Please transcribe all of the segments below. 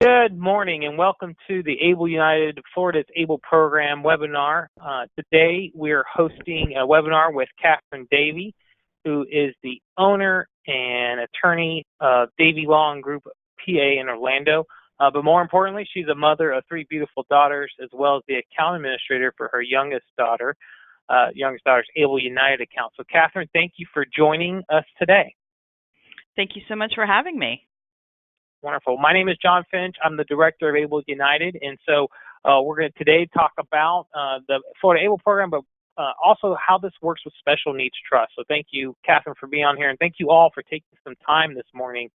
Good morning and welcome to the Able United Florida's Able Program webinar. Today we are hosting a webinar with Catherine Davey, who is the owner and attorney of Davey Law Group, PA in Orlando. But more importantly, she's a mother of three beautiful daughters, as well as the account administrator for her youngest daughter's Able United account. So Catherine, thank you for joining us today. Thank you so much for having me. Wonderful. My name is John Finch. I'm the director of Able United, and so we're going to today talk about the Florida Able program, but also how this works with Special Needs Trust. So thank you, Catherine, for being on here, and thank you all for taking some time this morning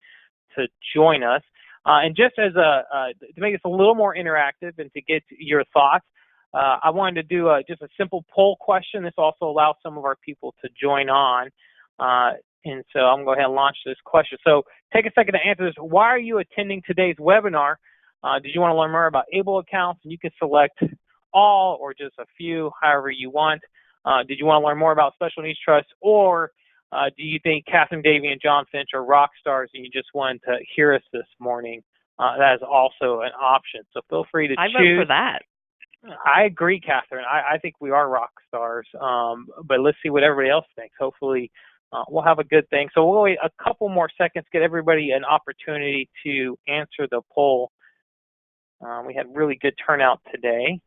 to join us. And just as to make this a little more interactive and to get your thoughts, I wanted to do just a simple poll question. This also allows some of our people to join on. And so I'm going to go ahead and launch this question. So take a second to answer this. Why are you attending today's webinar? Did you want to learn more about ABLE accounts? And you can select all or just a few, however you want. Did you want to learn more about Special Needs Trust? Or do you think Catherine Davey and John Finch are rock stars and you just wanted to hear us this morning? That is also an option. So feel free to choose. I vote for that. I agree, Catherine. I think we are rock stars. But let's see what everybody else thinks. Hopefully, we'll have a good thing. So we'll wait a couple more seconds, get everybody an opportunity to answer the poll. We had really good turnout today.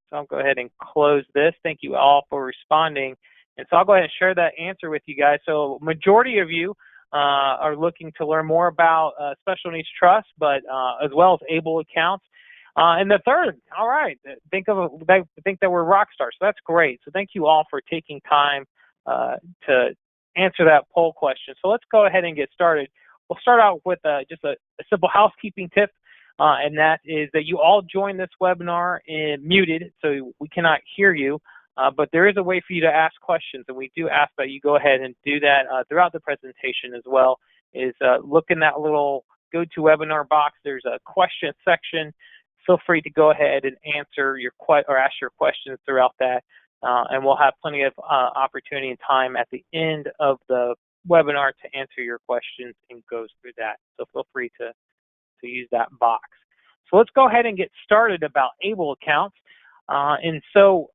So I'll go ahead and close this. Thank you all for responding. And so I'll go ahead and share that answer with you guys. So majority of you are looking to learn more about Special Needs Trust, but as well as ABLE accounts. And the third, all right, think that we're rock stars. So that's great. So thank you all for taking time to answer that poll question. So let's go ahead and get started. We'll start out with just a simple housekeeping tip, and that is that you all join this webinar muted, so we cannot hear you, but there is a way for you to ask questions, and we do ask that you go ahead and do that throughout the presentation as well, is look in that little GoToWebinar box. There's a question section. Feel free to go ahead and answer or ask your questions throughout that. And we'll have plenty of opportunity and time at the end of the webinar to answer your questions and go through that. So feel free to use that box. So let's go ahead and get started about ABLE accounts. And so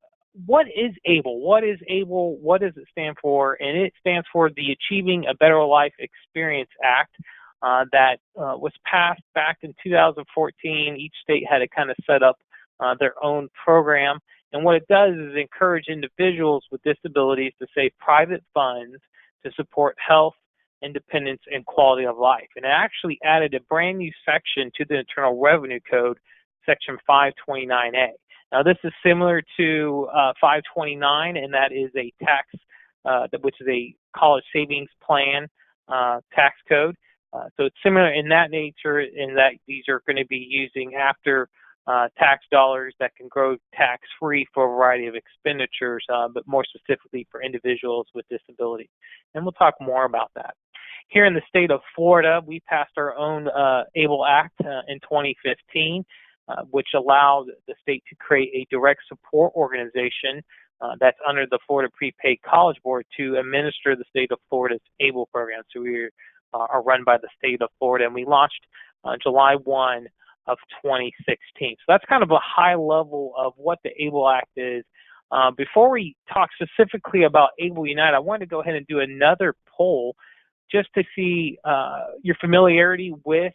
what is ABLE? What is ABLE? What does it stand for? And it stands for the Achieving a Better Life Experience Act that was passed back in 2014. Each state had to kind of set up their own program. And what it does is encourage individuals with disabilities to save private funds to support health, independence, and quality of life. And it actually added a brand new section to the Internal Revenue Code, Section 529A. Now, this is similar to 529, and that is a tax, which is a college savings plan tax code. So it's similar in that nature, in that these are going to be using after tax dollars that can grow tax-free for a variety of expenditures, but more specifically for individuals with disabilities. And we'll talk more about that. Here in the state of Florida, we passed our own ABLE Act in 2015, which allowed the state to create a direct support organization that's under the Florida Prepaid College Board to administer the state of Florida's ABLE program. So we are run by the state of Florida, and we launched July 1 of 2016. So that's kind of a high level of what the ABLE Act is. Before we talk specifically about Able United, I wanted to go ahead and do another poll just to see your familiarity with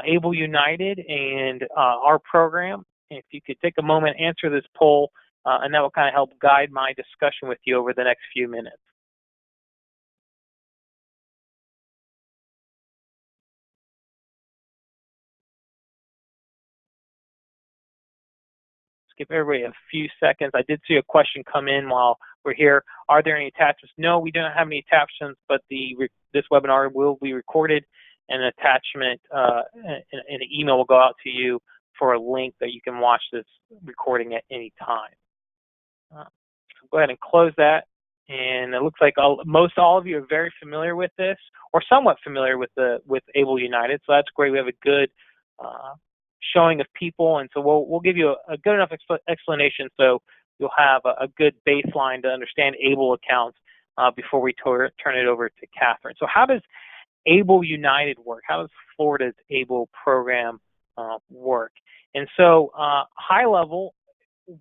Able United and our program. And if you could take a moment, answer this poll, and that will kind of help guide my discussion with you over the next few minutes. Give everybody a few seconds. I did see a question come in while we're here. Are there any attachments? No, we don't have any attachments, but this webinar will be recorded, and an attachment and an email will go out to you for a link that you can watch this recording at any time. So go ahead and close that. And it looks like most all of you are very familiar with this, or somewhat familiar with Able United. So that's great. We have a good showing of people, and so we'll give you a good enough explanation so you'll have a good baseline to understand ABLE accounts before we turn it over to Catherine. So how does Able United work? How does Florida's ABLE program work. And so, high level,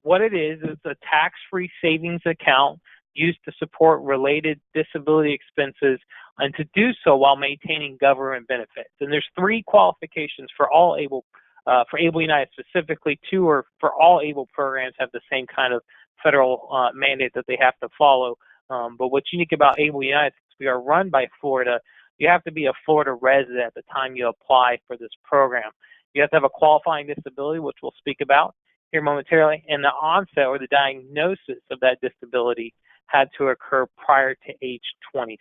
what it is a tax-free savings account used to support related disability expenses and to do so while maintaining government benefits. And there's three qualifications for all able, for Able United specifically. Two or for all able programs have the same kind of federal mandate that they have to follow. But what's unique about Able United, since we are run by Florida, you have to be a Florida resident at the time you apply for this program. You have to have a qualifying disability, which we'll speak about here momentarily, and the onset or the diagnosis of that disability had to occur prior to age 26.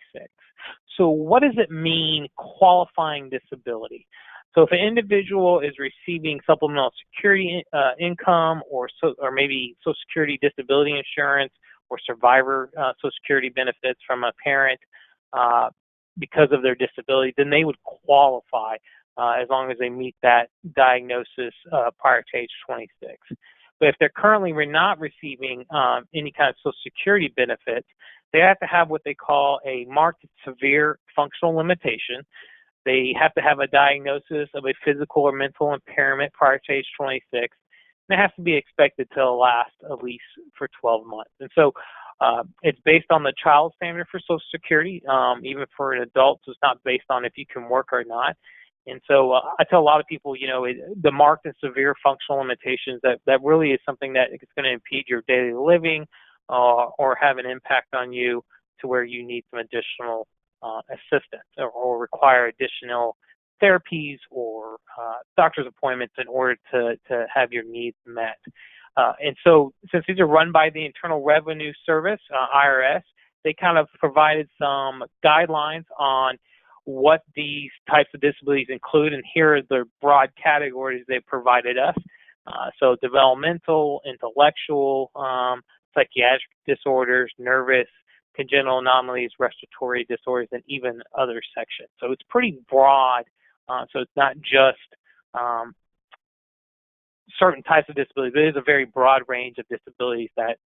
So what does it mean, qualifying disability? So if an individual is receiving supplemental security income or maybe Social Security disability insurance or survivor Social Security benefits from a parent because of their disability, then they would qualify as long as they meet that diagnosis prior to age 26. But if they're currently not receiving any kind of Social Security benefits, they have to have what they call a marked severe functional limitation. They have to have a diagnosis of a physical or mental impairment prior to age 26. And it has to be expected to last at least for 12 months. And so it's based on the child standard for Social Security. Even for an adult, so it's not based on if you can work or not. And so I tell a lot of people, the marked and severe functional limitations, that really is something that is going to impede your daily living or have an impact on you to where you need some additional assistance or require additional therapies or doctor's appointments in order to have your needs met. And so since these are run by the Internal Revenue Service, IRS, they kind of provided some guidelines on what these types of disabilities include, and here are the broad categories they provided us. So developmental, intellectual, psychiatric disorders, nervous, congenital anomalies, respiratory disorders, and even other sections. So it's pretty broad. So it's not just certain types of disabilities. It is a very broad range of disabilities that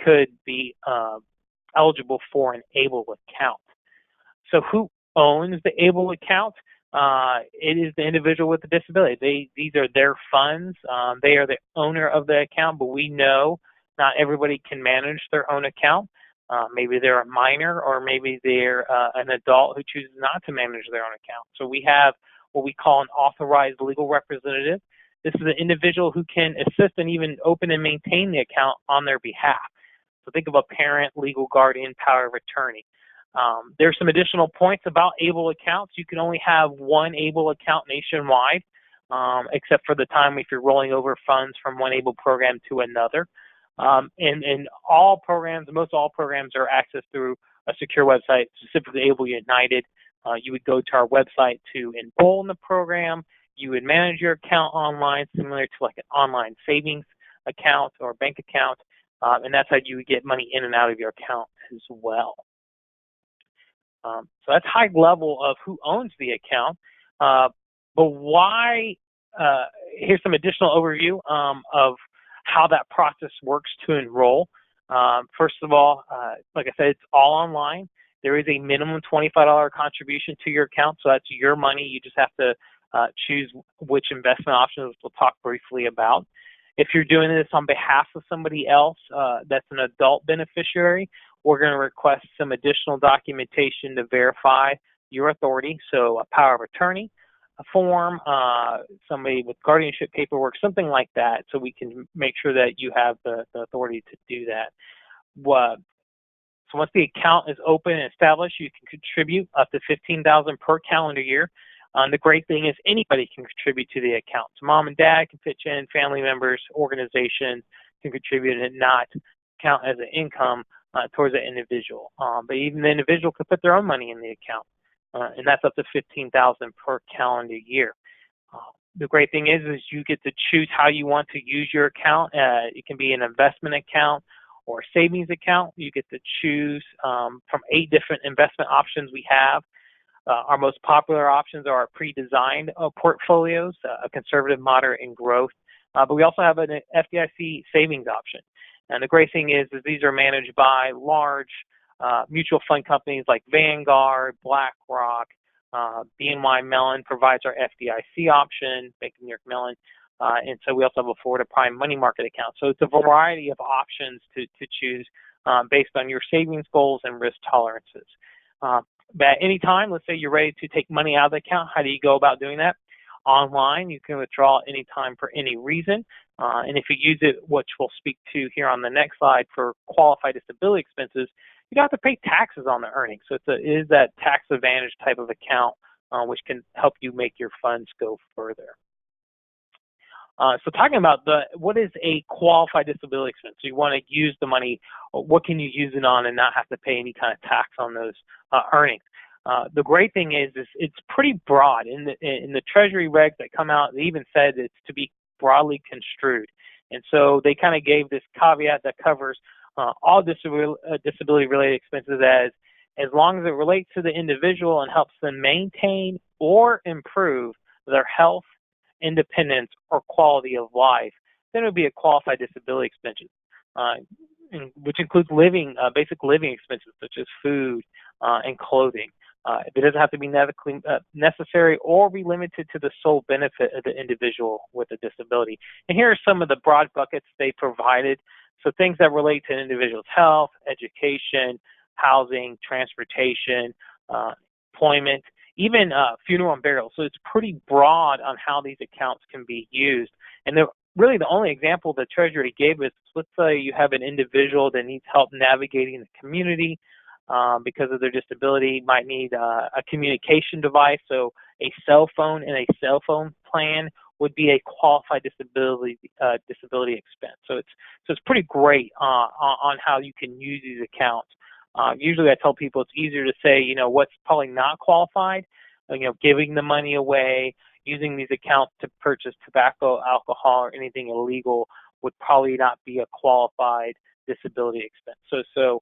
could be eligible for an ABLE account. So who owns the ABLE account? It is the individual with the disability. These are their funds. They are the owner of the account, but we know not everybody can manage their own account. Maybe they're a minor, or maybe they're an adult who chooses not to manage their own account. So we have what we call an authorized legal representative. This is an individual who can assist and even open and maintain the account on their behalf. So think of a parent, legal guardian, power of attorney. There's some additional points about ABLE accounts. You can only have one ABLE account nationwide, except for the time if you're rolling over funds from one ABLE program to another. And all programs, most all programs are accessed through a secure website, specifically Able United. You would go to our website to enroll in the program. You would manage your account online, similar to like an online savings account or bank account, and that's how you would get money in and out of your account as well. So that's high level of who owns the account. But why, here's some additional overview of how that process works to enroll. First of all, like I said, it's all online. There is a minimum $25 contribution to your account, so that's your money. You just have to choose which investment options we'll talk briefly about. If you're doing this on behalf of somebody else that's an adult beneficiary, we're going to request some additional documentation to verify your authority, so a power of attorney, a form, somebody with guardianship paperwork, something like that, so we can make sure that you have the authority to do that. So once the account is open and established, you can contribute up to $15,000 per calendar year. The great thing is anybody can contribute to the account. So mom and dad can pitch in, family members, organizations can contribute and not count as an income towards the individual. But even the individual could put their own money in the account, and that's up to $15,000 per calendar year. The great thing is you get to choose how you want to use your account. It can be an investment account or a savings account. You get to choose from 8 different investment options we have. Our most popular options are our pre-designed portfolios, a conservative, moderate, and growth. But we also have an FDIC savings option. And the great thing is these are managed by large mutual fund companies like Vanguard, BlackRock, BNY Mellon provides our FDIC option, Bank of New York Mellon, and so we also have a Florida Prime money market account. So it's a variety of options to choose based on your savings goals and risk tolerances. But at any time, let's say you're ready to take money out of the account, how do you go about doing that? Online, you can withdraw any time for any reason. And if you use it, which we'll speak to here on the next slide, for qualified disability expenses, you don't have to pay taxes on the earnings. So it is that tax advantage type of account, which can help you make your funds go further. So talking about what is a qualified disability expense? So you want to use the money, what can you use it on and not have to pay any kind of tax on those earnings? The great thing is it's pretty broad. In the Treasury regs that come out, they even said it's to be broadly construed. And so they kind of gave this caveat that covers all disability-related expenses as long as it relates to the individual and helps them maintain or improve their health, independence, or quality of life, then it would be a qualified disability expense, which includes basic living expenses such as food and clothing. It doesn't have to be medically necessary or be limited to the sole benefit of the individual with a disability. And here are some of the broad buckets they provided. So things that relate to an individual's health, education, housing, transportation, employment, even funeral and burial. So it's pretty broad on how these accounts can be used. And really the only example the Treasury gave is, let's say you have an individual that needs help navigating the community because of their disability, might need a communication device. So a cell phone and a cell phone plan would be a qualified disability expense. So it's pretty great on how you can use these accounts. Usually I tell people it's easier to say, what's probably not qualified, giving the money away, using these accounts to purchase tobacco, alcohol, or anything illegal would probably not be a qualified disability expense. So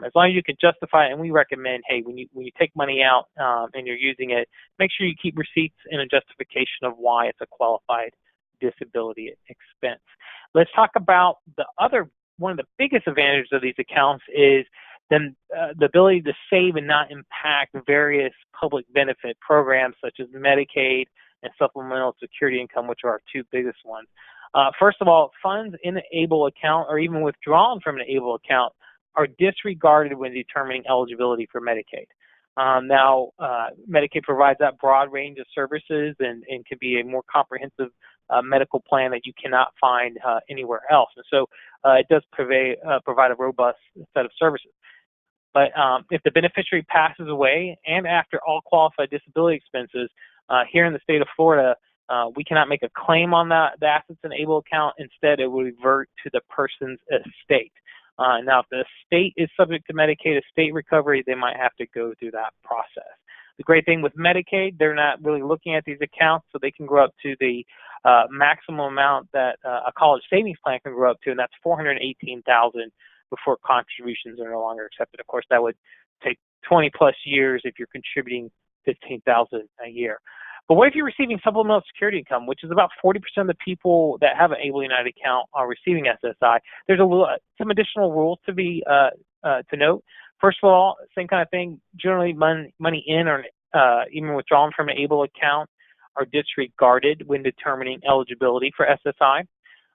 as long as you can justify it, and we recommend, hey, when you take money out and you're using it, make sure you keep receipts and a justification of why it's a qualified disability expense. Let's talk about one of the biggest advantages of these accounts is the ability to save and not impact various public benefit programs such as Medicaid and supplemental security income, which are our two biggest ones. First of all, funds in an ABLE account or even withdrawn from an ABLE account are disregarded when determining eligibility for Medicaid. Now, Medicaid provides that broad range of services and can be a more comprehensive medical plan that you cannot find anywhere else. And so it does provide a robust set of services. But if the beneficiary passes away and after all qualified disability expenses, here in the state of Florida, we cannot make a claim on the assets in ABLE account. Instead, it will revert to the person's estate. Now, if the estate is subject to Medicaid estate recovery, they might have to go through that process. The great thing with Medicaid, they're not really looking at these accounts, so they can grow up to the maximum amount that a college savings plan can grow up to, and that's $418,000 before contributions are no longer accepted. Of course, that would take 20 plus years if you're contributing $15,000 a year. But what if you're receiving supplemental security income, which is about 40% of the people that have an ABLE United account are receiving SSI? There's some additional rules to note. First of all, same kind of thing. Generally, money in or even withdrawn from an ABLE account are disregarded when determining eligibility for SSI.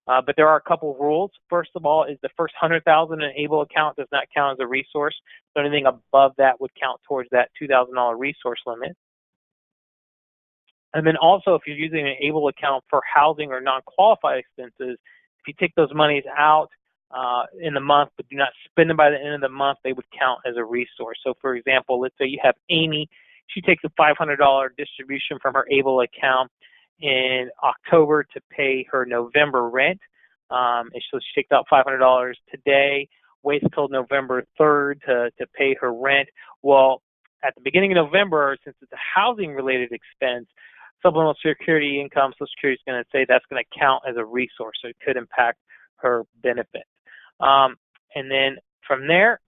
But there are a couple of rules. First of all, is the first $100,000 in an ABLE account does not count as a resource. So anything above that would count towards that $2,000 resource limit. And then also, if you're using an ABLE account for housing or non-qualified expenses, if you take those monies out in the month but do not spend them by the end of the month, they would count as a resource. So, for example, let's say you have Amy. She takes a $500 distribution from her ABLE account in October to pay her November rent. And so she takes out $500 today, waits till November 3rd to pay her rent. Well, at the beginning of November, since it's a housing-related expense, supplemental security income, Social Security is going to say that's going to count as a resource, so it could impact her benefit. And then from there,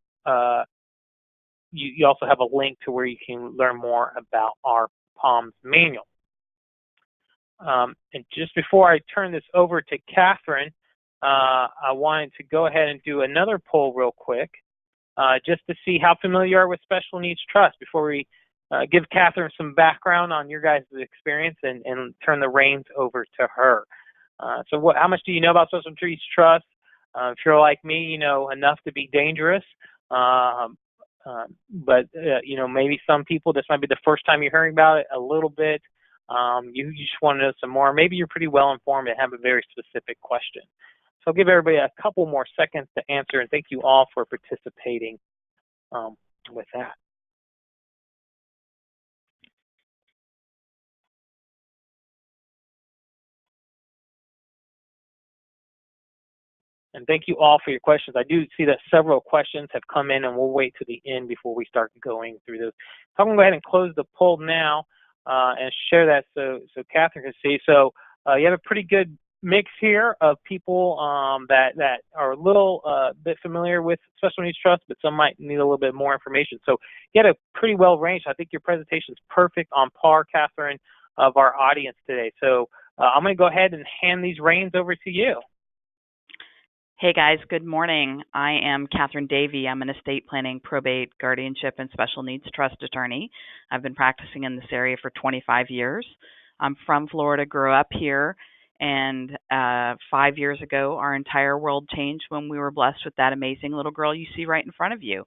you also have a link to where you can learn more about our POMS manual. And just before I turn this over to Catherine, I wanted to go ahead and do another poll real quick, just to see how familiar you are with Special Needs Trust before we give Catherine some background on your guys' experience and turn the reins over to her. So how much do you know about Special Needs Trust? If you're like me, you know enough to be dangerous. But maybe some people, this might be the first time you're hearing about it a little bit. You just want to know some more. Maybe you're pretty well informed and have a very specific question. So I'll give everybody a couple more seconds to answer, and thank you all for participating with that. And thank you all for your questions. I do see that several questions have come in, and we'll wait to the end before we start going through those. So I'm going to go ahead and close the poll now and share that so Catherine can see. So you have a pretty good mix here of people that are a little bit familiar with Special Needs Trust, but some might need a little bit more information. So you had a pretty well ranged. I think your presentation is perfect, on par, Catherine, of our audience today. So I'm going to go ahead and hand these reins over to you. Hey guys, good morning. I am Catherine Davey. I'm an estate planning, probate, guardianship, and special needs trust attorney. I've been practicing in this area for 25 years. I'm from Florida, grew up here, and 5 years ago, our entire world changed when we were blessed with that amazing little girl you see right in front of you.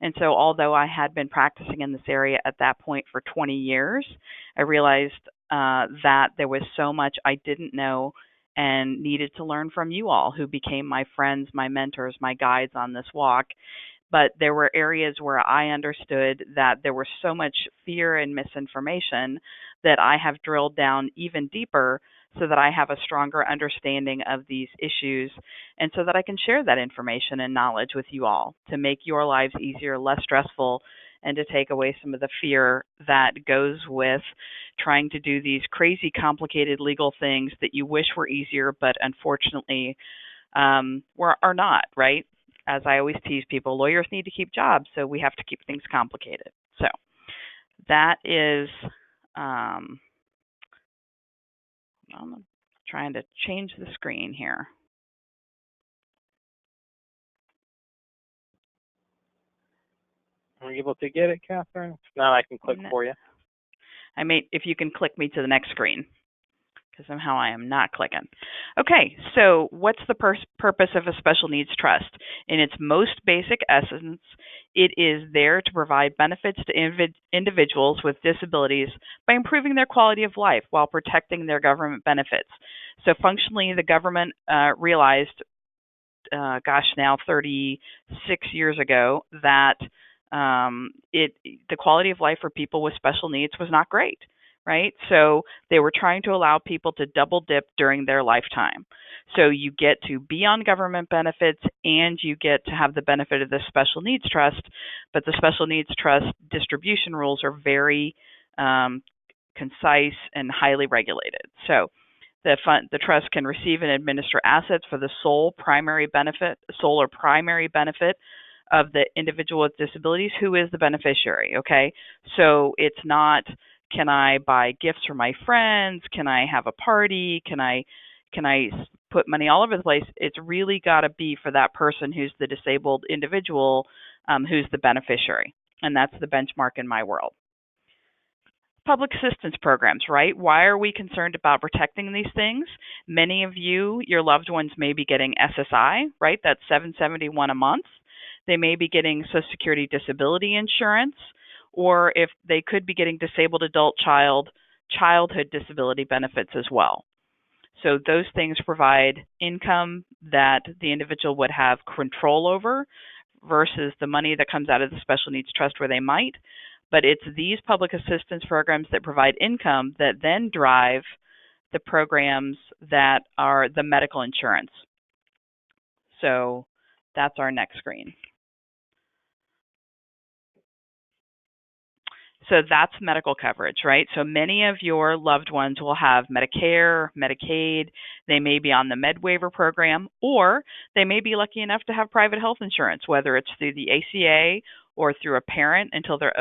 And so although I had been practicing in this area at that point for 20 years, I realized that there was so much I didn't know and needed to learn from you all, who became my friends, my mentors, my guides on this walk. But there were areas where I understood that there was so much fear and misinformation that I have drilled down even deeper so that I have a stronger understanding of these issues, and so that I can share that information and knowledge with you all to make your lives easier, less stressful, and to take away some of the fear that goes with trying to do these crazy, complicated legal things that you wish were easier, but unfortunately are not, right? As I always tease people, lawyers need to keep jobs, so we have to keep things complicated. So that is, I'm trying to change the screen here. Are you able to get it, Catherine? If not, I can click for you. If you can click me to the next screen, because somehow I am not clicking. Okay, so what's the purpose of a special needs trust? In its most basic essence, it is there to provide benefits to individuals with disabilities by improving their quality of life while protecting their government benefits. So functionally, the government realized, now 36 years ago, that the quality of life for people with special needs was not great, right? So they were trying to allow people to double dip during their lifetime. So you get to be on government benefits and you get to have the benefit of the special needs trust, but the special needs trust distribution rules are very concise and highly regulated. So the trust can receive and administer assets for the sole or primary benefit of the individual with disabilities who is the beneficiary, okay? So it's not, can I buy gifts for my friends? Can I have a party? Can I put money all over the place? It's really got to be for that person who's the disabled individual who's the beneficiary. And that's the benchmark in my world. Public assistance programs, right? Why are we concerned about protecting these things? Many of you, your loved ones may be getting SSI, right? That's $771 a month. They may be getting Social Security disability insurance, or if they could be getting disabled adult childhood disability benefits as well. So those things provide income that the individual would have control over versus the money that comes out of the special needs trust where they might. But it's these public assistance programs that provide income that then drive the programs that are the medical insurance. So that's our next screen. So that's medical coverage, right? So many of your loved ones will have Medicare, Medicaid. They may be on the Med Waiver program, or they may be lucky enough to have private health insurance, whether it's through the ACA or through a parent until they're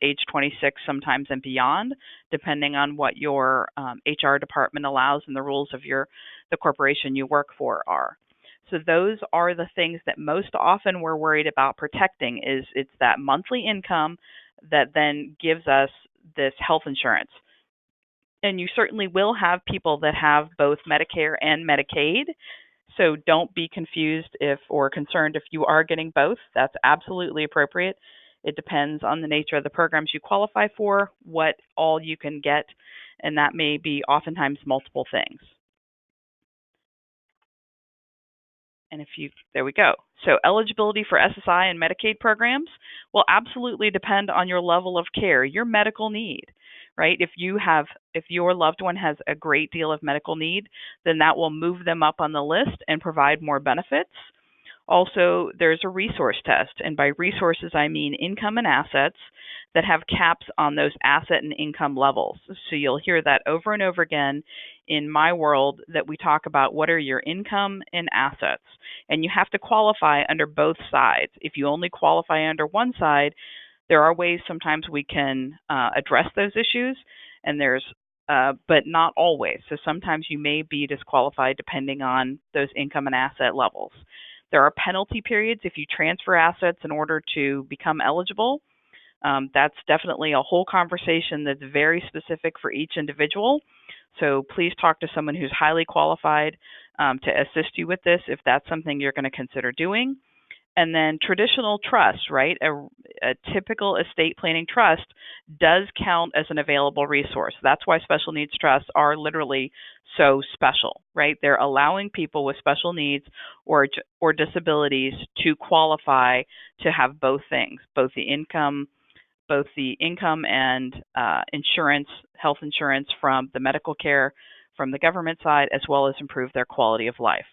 age 26 sometimes and beyond, depending on what your HR department allows and the rules of the corporation you work for are. So those are the things that most often we're worried about protecting. Is it's that monthly income that then gives us this health insurance. And you certainly will have people that have both Medicare and Medicaid. So don't be confused or concerned if you are getting both. That's absolutely appropriate. It depends on the nature of the programs you qualify for, what all you can get, and that may be oftentimes multiple things. And there we go. So eligibility for SSI and Medicaid programs will absolutely depend on your level of care, your medical need, right? If your loved one has a great deal of medical need, then that will move them up on the list and provide more benefits. Also, there's a resource test, and by resources I mean income and assets that have caps on those asset and income levels. So you'll hear that over and over again in my world, that we talk about what are your income and assets, and you have to qualify under both sides. If you only qualify under one side, there are ways sometimes we can address those issues, and but not always. So sometimes you may be disqualified depending on those income and asset levels. There are penalty periods if you transfer assets in order to become eligible. That's definitely a whole conversation that's very specific for each individual. So please talk to someone who's highly qualified to assist you with this if that's something you're going to consider doing. And then traditional trust, right? A typical estate planning trust does count as an available resource. That's why special needs trusts are literally so special, right? They're allowing people with special needs or disabilities to qualify to have both things, both the income and insurance, health insurance from the medical care from the government side, as well as improve their quality of life.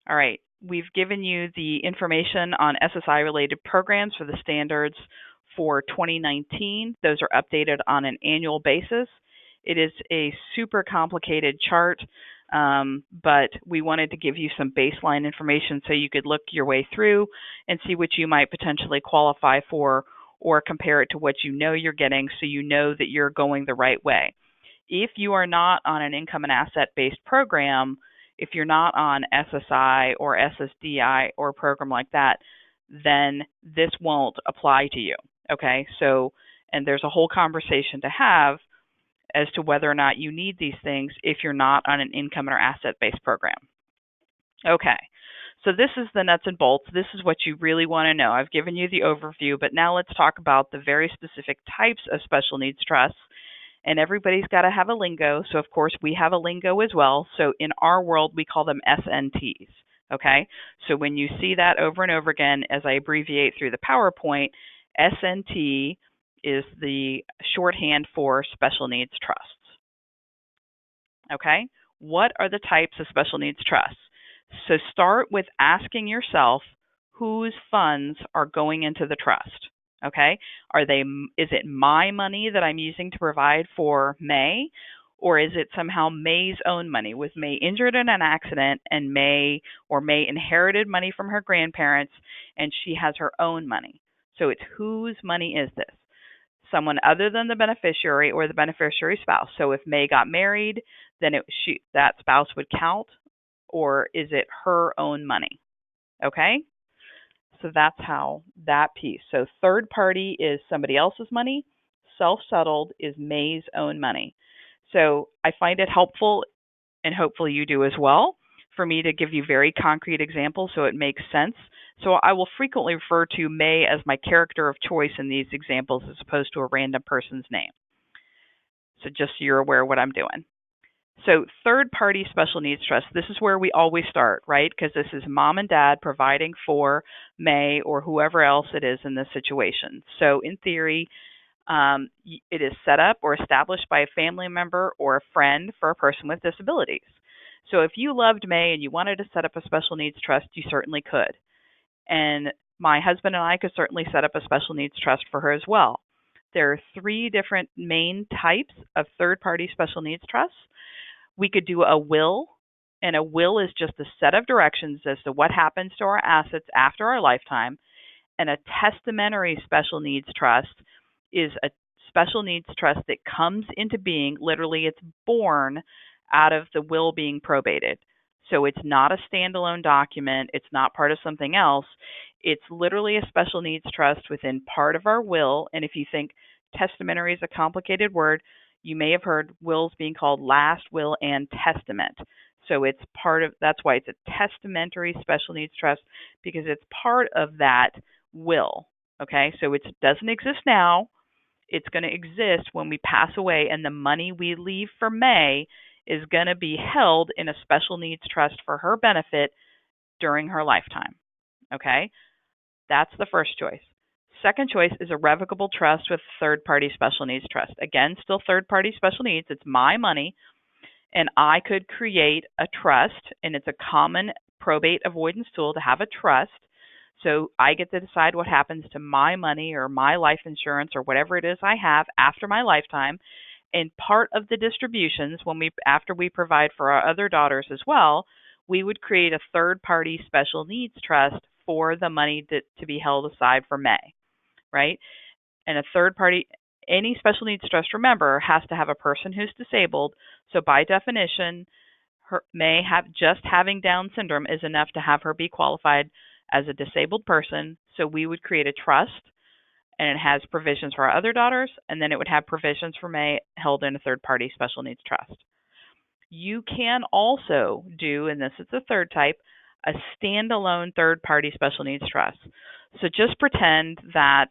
All right. We've given you the information on SSI-related programs for the standards for 2019. Those are updated on an annual basis. It is a super complicated chart, but we wanted to give you some baseline information so you could look your way through and see what you might potentially qualify for, or compare it to what you know you're getting so you know that you're going the right way. If you are not on an income and asset-based program, if you're not on SSI or SSDI or a program like that, then this won't apply to you, okay? So, and there's a whole conversation to have as to whether or not you need these things if you're not on an income or asset-based program. Okay, so this is the nuts and bolts. This is what you really want to know. I've given you the overview, but now let's talk about the very specific types of special needs trusts. And everybody's got to have a lingo. So, of course, we have a lingo as well. So in our world, we call them SNTs, okay? So when you see that over and over again, as I abbreviate through the PowerPoint, SNT is the shorthand for special needs trusts, okay? What are the types of special needs trusts? So start with asking yourself whose funds are going into the trust. Okay, is it my money that I'm using to provide for May, or is it somehow May's own money? Was May injured in an accident and May inherited money from her grandparents and she has her own money? So it's whose money is this? Someone other than the beneficiary or the beneficiary spouse. So if May got married, then that spouse would count, or is it her own money? Okay? So that's how that piece. So third party is somebody else's money. Self-settled is May's own money. So I find it helpful, and hopefully you do as well, for me to give you very concrete examples so it makes sense. So I will frequently refer to May as my character of choice in these examples as opposed to a random person's name. So just so you're aware of what I'm doing. So third-party special needs trust, this is where we always start, right? Because this is mom and dad providing for May or whoever else it is in this situation. So in theory, it is set up or established by a family member or a friend for a person with disabilities. So if you loved May and you wanted to set up a special needs trust, you certainly could. And my husband and I could certainly set up a special needs trust for her as well. There are 3 different main types of third-party special needs trusts. We could do a will, and a will is just a set of directions as to what happens to our assets after our lifetime. And a testamentary special needs trust is a special needs trust that comes into being, literally it's born out of the will being probated. So it's not a standalone document, it's not part of something else. It's literally a special needs trust within part of our will. And if you think testamentary is a complicated word, you may have heard wills being called last will and testament. So it's part of, that's why it's a testamentary special needs trust, because it's part of that will. Okay, so it doesn't exist now. It's going to exist when we pass away, and the money we leave for May is going to be held in a special needs trust for her benefit during her lifetime. Okay, that's the first choice. Second choice is a revocable trust with third-party special needs trust. Again, still third-party special needs. It's my money, and I could create a trust, and it's a common probate avoidance tool to have a trust. So I get to decide what happens to my money or my life insurance or whatever it is I have after my lifetime. And part of the distributions, after we provide for our other daughters as well, we would create a third-party special needs trust for the money to be held aside for May, right? And a third party, any special needs trust, remember, has to have a person who's disabled. So by definition, May have just having Down syndrome is enough to have her be qualified as a disabled person. So we would create a trust, and it has provisions for our other daughters, and then it would have provisions for May held in a third-party special needs trust. You can also do, and this is the third type, a standalone third-party special needs trust. So just pretend that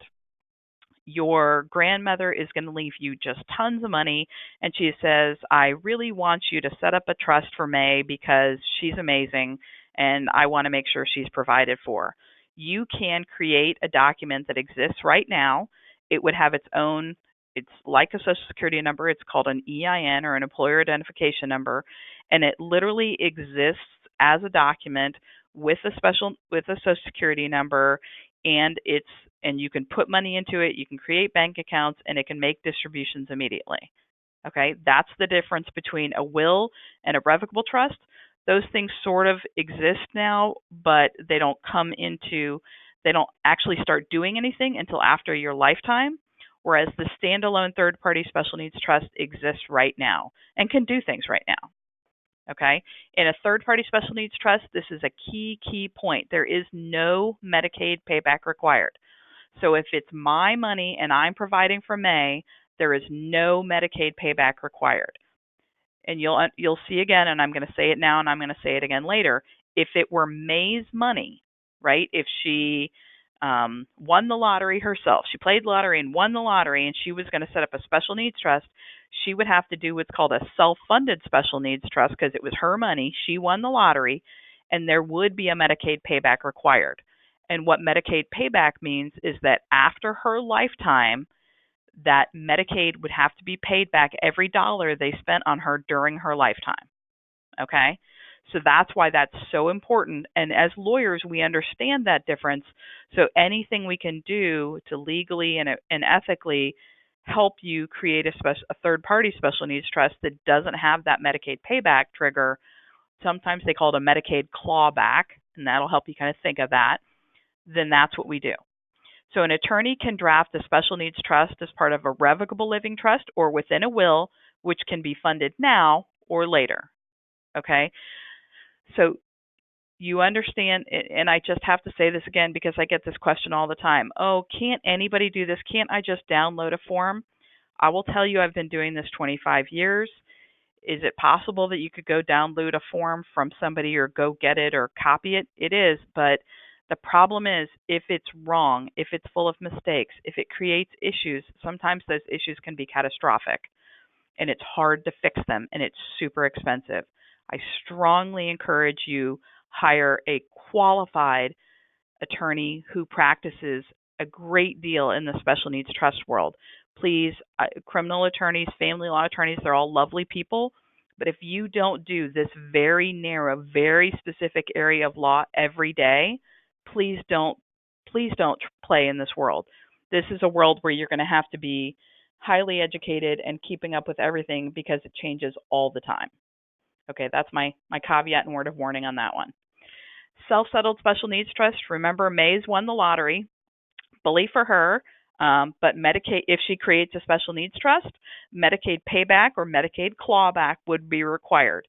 your grandmother is going to leave you just tons of money, and she says, I really want you to set up a trust for May because she's amazing, and I want to make sure she's provided for. You can create a document that exists right now. It would have its own, it's like a Social Security number. It's called an EIN, or an employer identification number, and it literally exists as a document with a Social Security number, and you can put money into it, you can create bank accounts, and it can make distributions immediately. Okay, that's the difference between a will and a revocable trust. Those things sort of exist now, but they don't actually start doing anything until after your lifetime, whereas the standalone third-party special needs trust exists right now and can do things right now. Okay, in a third-party special needs trust, this is a key point. There is no Medicaid payback required. So if it's my money and I'm providing for May, there is no Medicaid payback required. And you'll see again, and I'm going to say it now and I'm going to say it again later, if it were May's money, right, if she won the lottery herself, she played the lottery and won the lottery, and she was going to set up a special needs trust, she would have to do what's called a self-funded special needs trust because it was her money, she won the lottery, and there would be a Medicaid payback required. And what Medicaid payback means is that after her lifetime, that Medicaid would have to be paid back every dollar they spent on her during her lifetime. Okay? So that's why that's so important. And as lawyers, we understand that difference. So anything we can do to legally and ethically help you create a third-party special needs trust that doesn't have that Medicaid payback trigger, sometimes they call it a Medicaid clawback, and that'll help you kind of think of that, then that's what we do. So an attorney can draft a special needs trust as part of a revocable living trust or within a will, which can be funded now or later. Okay? So you understand, and I just have to say this again because I get this question all the time. Oh, can't anybody do this? Can't I just download a form? I will tell you, I've been doing this 25 years. Is it possible that you could go download a form from somebody or go get it or copy it? It is, but the problem is if it's wrong, if it's full of mistakes, if it creates issues, sometimes those issues can be catastrophic, and it's hard to fix them, and it's super expensive. I strongly encourage you hire a qualified attorney who practices a great deal in the special needs trust world. Please, criminal attorneys, family law attorneys, they're all lovely people. But if you don't do this very narrow, very specific area of law every day, please don't play in this world. This is a world where you're going to have to be highly educated and keeping up with everything because it changes all the time. Okay, that's my caveat and word of warning on that one. Self-settled special needs trust. Remember, May's won the lottery. Bully for her. But Medicaid, if she creates a special needs trust, Medicaid payback or Medicaid clawback would be required.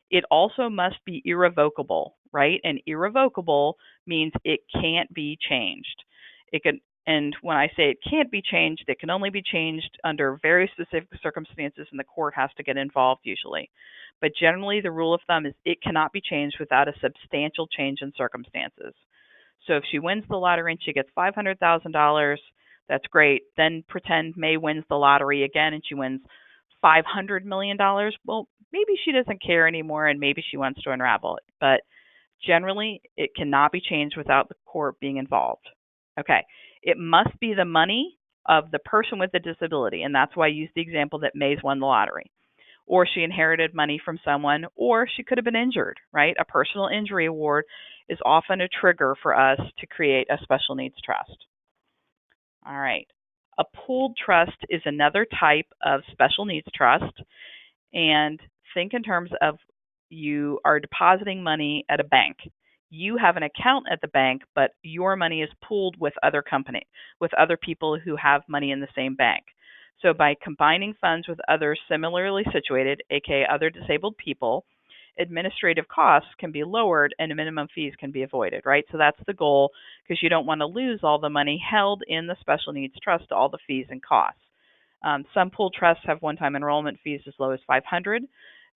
It also must be irrevocable, right? And irrevocable means it can't be changed. It can, and when I say it can't be changed, it can only be changed under very specific circumstances, and the court has to get involved usually. But generally, the rule of thumb is it cannot be changed without a substantial change in circumstances. So if she wins the lottery and she gets $500,000, that's great. Then pretend May wins the lottery again and she wins $500 million. Well, maybe she doesn't care anymore and maybe she wants to unravel it. But generally, it cannot be changed without the court being involved. Okay, it must be the money of the person with the disability, and that's why I used the example that May's won the lottery. Or she inherited money from someone, or she could have been injured, right? A personal injury award is often a trigger for us to create a special needs trust. All right. A pooled trust is another type of special needs trust. And think in terms of you are depositing money at a bank. You have an account at the bank, but your money is pooled with other with other people who have money in the same bank. So by combining funds with others similarly situated, aka other disabled people, administrative costs can be lowered and minimum fees can be avoided, right? So that's the goal, because you don't want to lose all the money held in the special needs trust to all the fees and costs. Some pooled trusts have one-time enrollment fees as low as $500.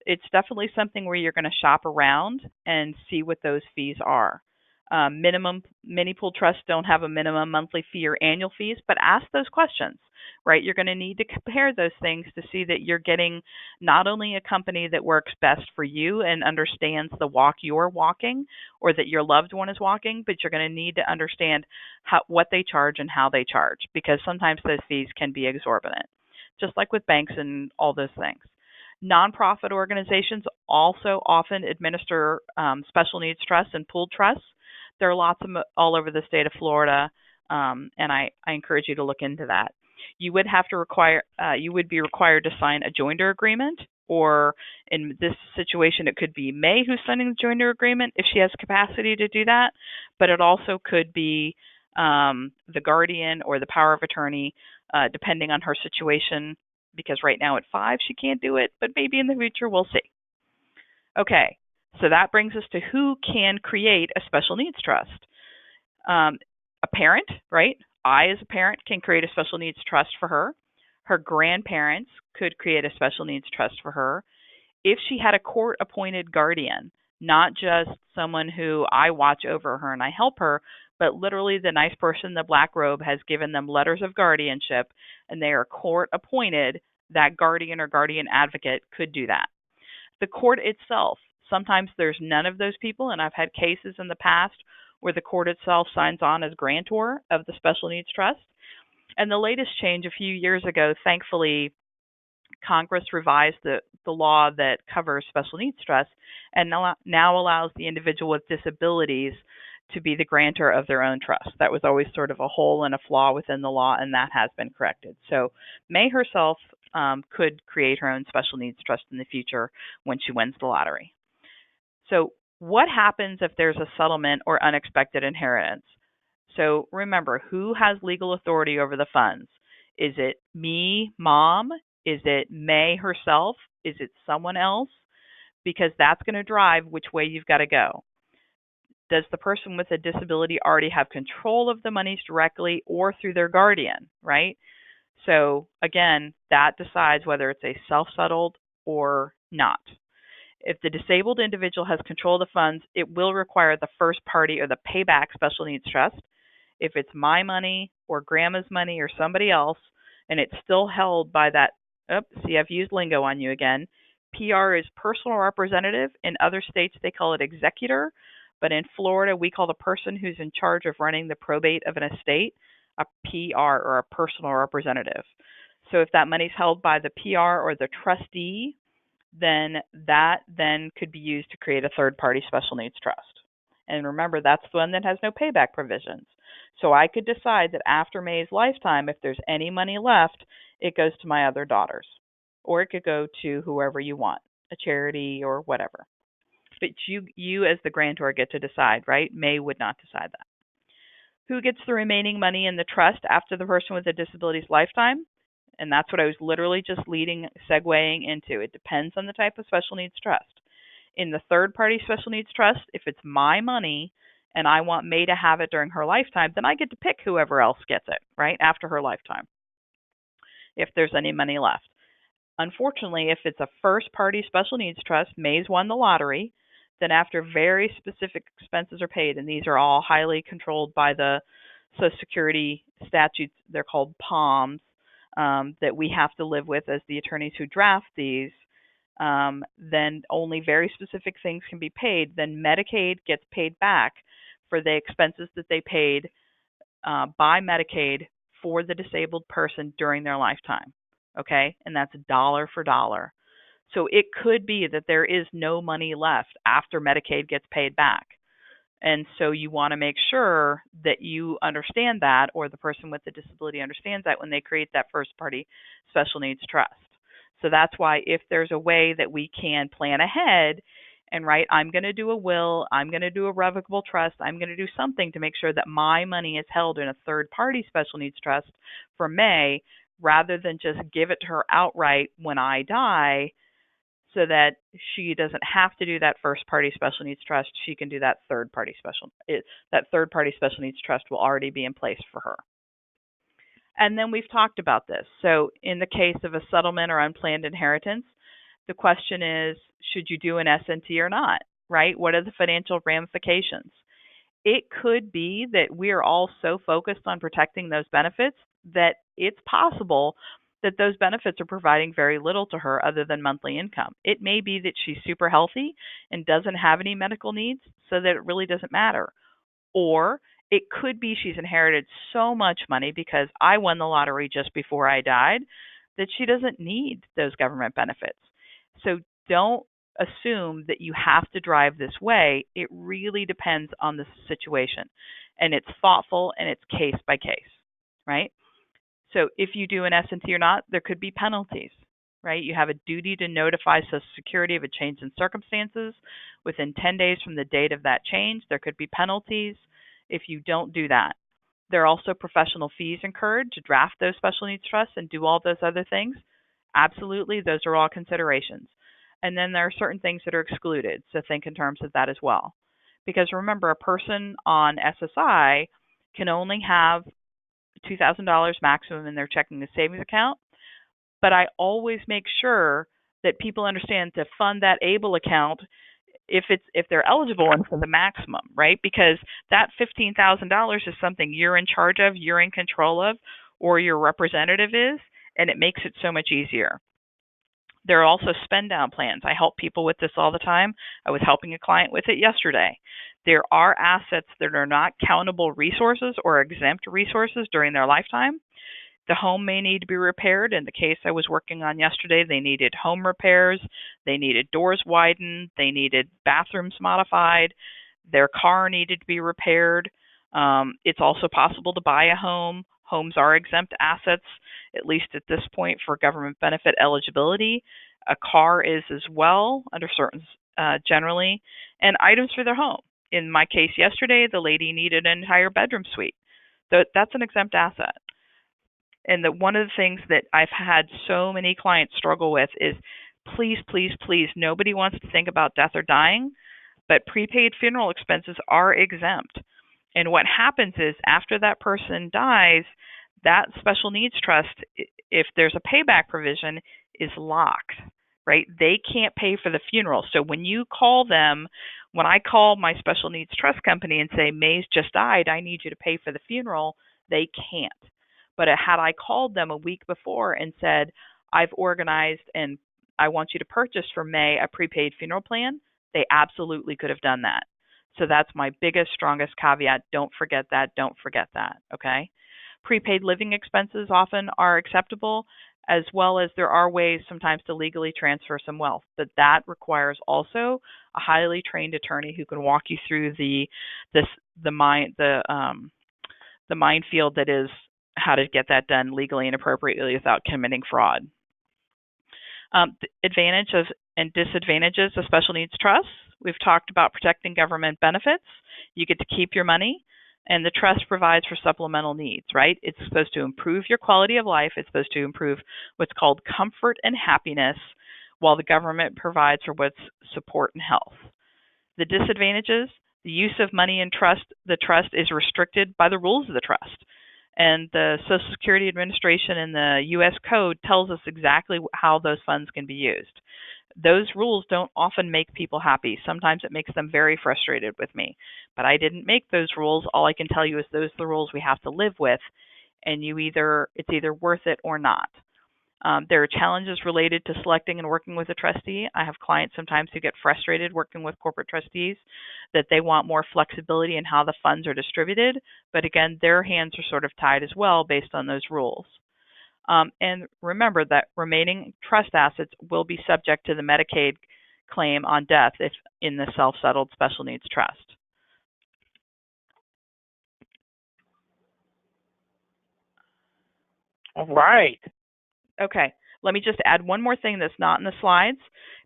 It's definitely something where you're going to shop around and see what those fees are. Many pooled trusts don't have a minimum monthly fee or annual fees, but ask those questions, right? You're going to need to compare those things to see that you're getting not only a company that works best for you and understands the walk you're walking or that your loved one is walking, but you're going to need to understand what they charge and how they charge, because sometimes those fees can be exorbitant, just like with banks and all those things. Nonprofit organizations also often administer special needs trusts and pooled trusts. There are lots of them all over the state of Florida, and I encourage you to look into that. You would be required to sign a joinder agreement, or in this situation, it could be May who's signing the joinder agreement if she has capacity to do that, but it also could be the guardian or the power of attorney, depending on her situation, because right now at 5 she can't do it, but maybe in the future we'll see. Okay, so that brings us to who can create a special needs trust. A parent, right? I, as a parent, can create a special needs trust for her. Her grandparents could create a special needs trust for her. If she had a court-appointed guardian, not just someone who I watch over her and I help her, but literally the nice person in the black robe has given them letters of guardianship and they are court-appointed, that guardian or guardian advocate could do that. The court itself, sometimes there's none of those people, and I've had cases in the past where the court itself signs on as grantor of the special needs trust. And the latest change a few years ago, thankfully, Congress revised the law that covers special needs trusts and now allows the individual with disabilities to be the grantor of their own trust. That was always sort of a hole and a flaw within the law, and that has been corrected. So May herself could create her own special needs trust in the future when she wins the lottery. So what happens if there's a settlement or unexpected inheritance? So remember, who has legal authority over the funds? Is it me, Mom? Is it May herself? Is it someone else? Because that's going to drive which way you've got to go. Does the person with a disability already have control of the monies directly or through their guardian, right? So again, that decides whether it's a self-settled or not. If the disabled individual has control of the funds, it will require the first party or the payback special needs trust. If it's my money or grandma's money or somebody else, and it's still held by that, see, I've used lingo on you again. PR is personal representative. In other states, they call it executor. But in Florida, we call the person who's in charge of running the probate of an estate a PR, or a personal representative. So if that money's held by the PR or the trustee, then that could be used to create a third-party special needs trust. And remember, that's the one that has no payback provisions. So I could decide that after May's lifetime, if there's any money left, it goes to my other daughters. Or it could go to whoever you want, a charity or whatever. But you as the grantor get to decide, right? May would not decide that. Who gets the remaining money in the trust after the person with a disability's lifetime? And that's what I was literally just segueing into. It depends on the type of special needs trust. In the third-party special needs trust, if it's my money and I want May to have it during her lifetime, then I get to pick whoever else gets it, right, after her lifetime, if there's any money left. Unfortunately, if it's a first-party special needs trust, May's won the lottery, then after very specific expenses are paid, and these are all highly controlled by the Social Security statutes, they're called POMs, that we have to live with as the attorneys who draft these, then only very specific things can be paid. Then Medicaid gets paid back for the expenses that they paid by Medicaid for the disabled person during their lifetime. Okay, and that's dollar for dollar. So it could be that there is no money left after Medicaid gets paid back. And so you want to make sure that you understand that, or the person with the disability understands that when they create that first party special needs trust. So that's why if there's a way that we can plan ahead and I'm going to do a will, I'm going to do a revocable trust, I'm going to do something to make sure that my money is held in a third party special needs trust for May, rather than just give it to her outright when I die, so that she doesn't have to do that first party special needs trust. She can do that third party special needs trust will already be in place for her. And then we've talked about this. So in the case of a settlement or unplanned inheritance, the question is, should you do an S&T or not, right? What are the financial ramifications? It could be that we are all so focused on protecting those benefits that it's possible that those benefits are providing very little to her other than monthly income. It may be that she's super healthy and doesn't have any medical needs, so that it really doesn't matter. Or it could be she's inherited so much money because I won the lottery just before I died that she doesn't need those government benefits. So don't assume that you have to drive this way. It really depends on the situation, and it's thoughtful and it's case by case, right? So if you do an S&T or not, there could be penalties, right? You have a duty to notify Social Security of a change in circumstances within 10 days from the date of that change. There could be penalties if you don't do that. There are also professional fees incurred to draft those special needs trusts and do all those other things. Absolutely, those are all considerations. And then there are certain things that are excluded, so think in terms of that as well. Because remember, a person on SSI can only have $2,000 maximum in their checking and savings account, but I always make sure that people understand to fund that ABLE account if they're eligible and for the maximum, right? Because that $15,000 is something you're in charge of, you're in control of, or your representative is, and it makes it so much easier. There are also spend down plans. I help people with this all the time. I was helping a client with it yesterday. There are assets that are not countable resources or exempt resources during their lifetime. The home may need to be repaired. In the case I was working on yesterday, they needed home repairs, they needed doors widened, they needed bathrooms modified, their car needed to be repaired. It's also possible to buy a home. Homes are exempt assets, at least at this point, for government benefit eligibility. A car is as well, under certain, generally, and items for their home. In my case yesterday, the lady needed an entire bedroom suite. That's an exempt asset. And one of the things that I've had so many clients struggle with is, please, please, please, nobody wants to think about death or dying, but prepaid funeral expenses are exempt. And what happens is, after that person dies, that special needs trust, if there's a payback provision, is locked, right? They can't pay for the funeral. So when you call them, when I call my special needs trust company and say, May's just died, I need you to pay for the funeral, they can't. But had I called them a week before and said, I've organized and I want you to purchase for May a prepaid funeral plan, they absolutely could have done that. So that's my biggest, strongest caveat. Don't forget that. Don't forget that. Okay. Prepaid living expenses often are acceptable, as well as there are ways sometimes to legally transfer some wealth. But that requires also a highly trained attorney who can walk you through the minefield that is how to get that done legally and appropriately without committing fraud. The advantages and disadvantages of special needs trusts. We've talked about protecting government benefits. You get to keep your money, and the trust provides for supplemental needs, right? It's supposed to improve your quality of life. It's supposed to improve what's called comfort and happiness while the government provides for what's support and health. The disadvantages: the use of money in trust, the trust is restricted by the rules of the trust. And the Social Security Administration and the U.S. Code tells us exactly how those funds can be used. Those rules don't often make people happy. Sometimes it makes them very frustrated with me. But I didn't make those rules. All I can tell you is those are the rules we have to live with, and it's either worth it or not. There are challenges related to selecting and working with a trustee. I have clients sometimes who get frustrated working with corporate trustees, that they want more flexibility in how the funds are distributed. But again, their hands are sort of tied as well based on those rules. And remember that remaining trust assets will be subject to the Medicaid claim on death if in the self-settled special needs trust. All right. Okay, let me just add one more thing that's not in the slides,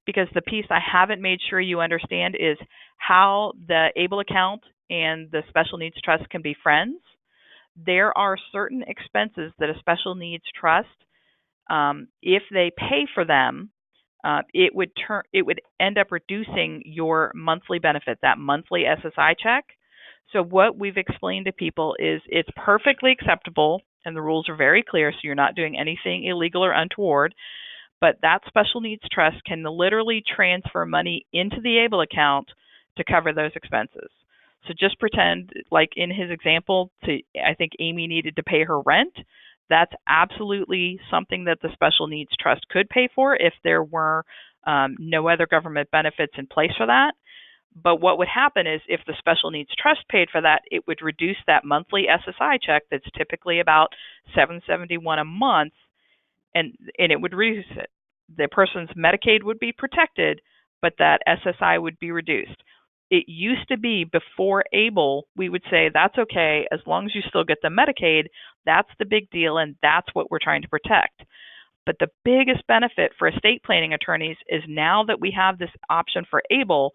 because the piece I haven't made sure you understand is how the ABLE account and the special needs trust can be friends. There are certain expenses that a special needs trust, if they pay for them, it would end up reducing your monthly benefit, that monthly SSI check. So what we've explained to people is it's perfectly acceptable, and the rules are very clear, so you're not doing anything illegal or untoward, but that special needs trust can literally transfer money into the ABLE account to cover those expenses. So just pretend, like in his example, I think Amy needed to pay her rent. That's absolutely something that the special needs trust could pay for if there were no other government benefits in place for that. But what would happen is if the special needs trust paid for that, it would reduce that monthly SSI check that's typically about $771 a month, and it would reduce it. The person's Medicaid would be protected, but that SSI would be reduced. It used to be before ABLE, we would say that's okay as long as you still get the Medicaid. That's the big deal, and that's what we're trying to protect. But the biggest benefit for estate planning attorneys is now that we have this option for ABLE,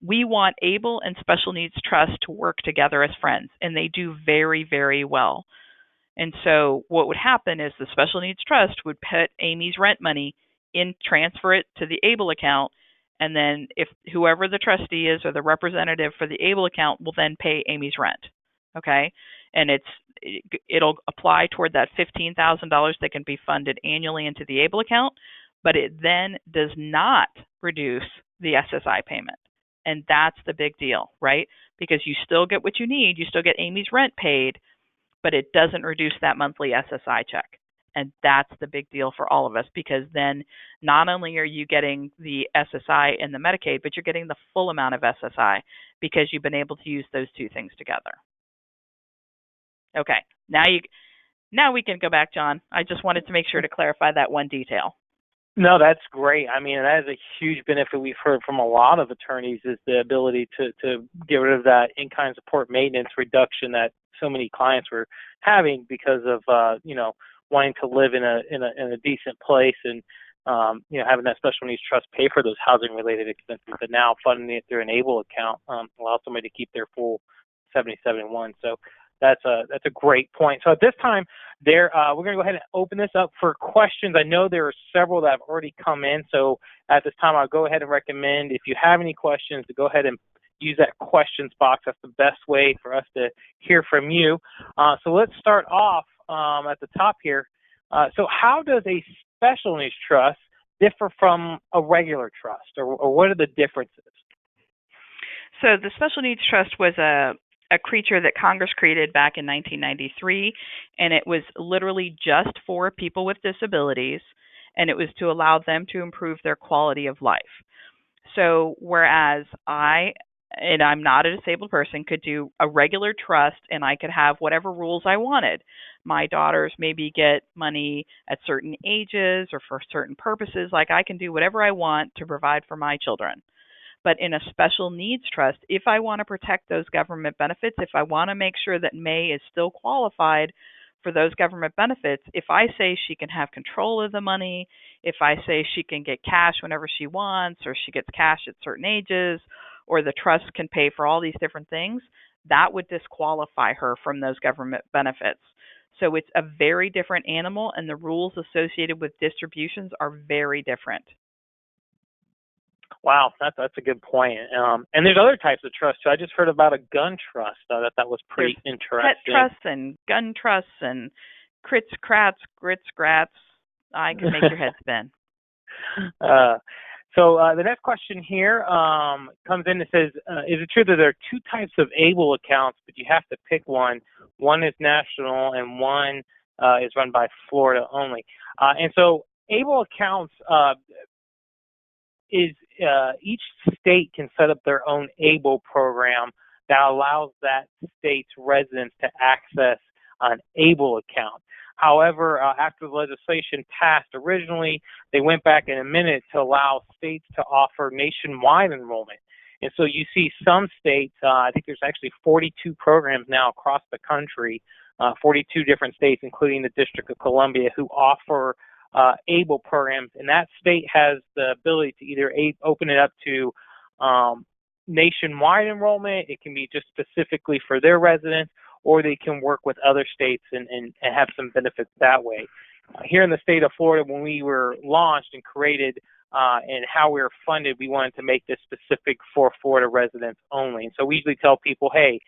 we want ABLE and special needs trust to work together as friends, and they do very, very well. And so what would happen is the special needs trust would put Amy's rent money in, transfer it to the ABLE account, and then if whoever the trustee is or the representative for the ABLE account will then pay Amy's rent. Okay? And it'll apply toward that $15,000 that can be funded annually into the ABLE account, but it then does not reduce the SSI payment. And that's the big deal, right? Because you still get what you need, you still get Amy's rent paid, but it doesn't reduce that monthly SSI check. And that's the big deal for all of us, because then not only are you getting the SSI and the Medicaid, but you're getting the full amount of SSI because you've been able to use those two things together. Okay, now we can go back, John. I just wanted to make sure to clarify that one detail. No, that's great. I mean, that is a huge benefit we've heard from a lot of attorneys, is the ability to get rid of that in-kind support maintenance reduction that so many clients were having because of wanting to live in a decent place, and having that special needs trust pay for those housing related expenses, but now funding it through an ABLE account allows somebody to keep their full 77.1. So that's a great point. So at this time, we're going to go ahead and open this up for questions. I know there are several that have already come in. So at this time, I'll go ahead and recommend, if you have any questions, to go ahead and use that questions box. That's the best way for us to hear from you. So let's start off at the top here. So how does a special needs trust differ from a regular trust, or what are the differences? So the special needs trust was a creature that Congress created back in 1993, and it was literally just for people with disabilities, and it was to allow them to improve their quality of life. So whereas I'm not a disabled person, could do a regular trust and I could have whatever rules I wanted. My daughters maybe get money at certain ages or for certain purposes. Like, I can do whatever I want to provide for my children. But in a special needs trust, if I want to protect those government benefits, if I want to make sure that May is still qualified for those government benefits, if I say she can have control of the money, if I say she can get cash whenever she wants, or she gets cash at certain ages, or the trust can pay for all these different things, that would disqualify her from those government benefits. So it's a very different animal, and the rules associated with distributions are very different. Wow, that's a good point. And there's other types of trust too. I just heard about a gun trust. That was There's pretty pet interesting. trusts and gun trusts and crits, crats, grits, grats. I could make your head spin. uh, so the next question here comes in and says, is it true that there are two types of ABLE accounts, but you have to pick one? One is national and one is run by Florida only. And so ABLE accounts is each state can set up their own ABLE program that allows that state's residents to access an ABLE account. However, after the legislation passed originally, they went back in a minute to allow states to offer nationwide enrollment. And so you see some states, I think there's actually 42 programs now across the country, 42 different states, including the District of Columbia, who offer ABLE programs. And that state has the ability to either open it up to nationwide enrollment, it can be just specifically for their residents, or they can work with other states and have some benefits that way. Here in the state of Florida, when we were launched and created and how we were funded, we wanted to make this specific for Florida residents only. And so we usually tell people, hey,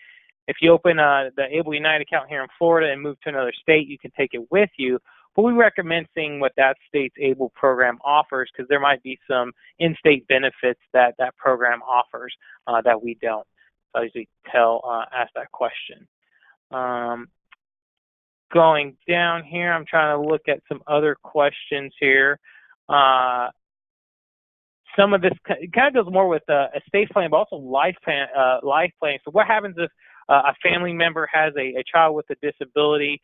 if you open the Able United account here in Florida and move to another state, you can take it with you. But we recommend seeing what that state's ABLE program offers, because there might be some in-state benefits that that program offers that we don't. So I usually ask that question. Going down here, I'm trying to look at some other questions here. Some of this kind of goes more with estate planning, but also life planning. So what happens if a family member has a child with a disability?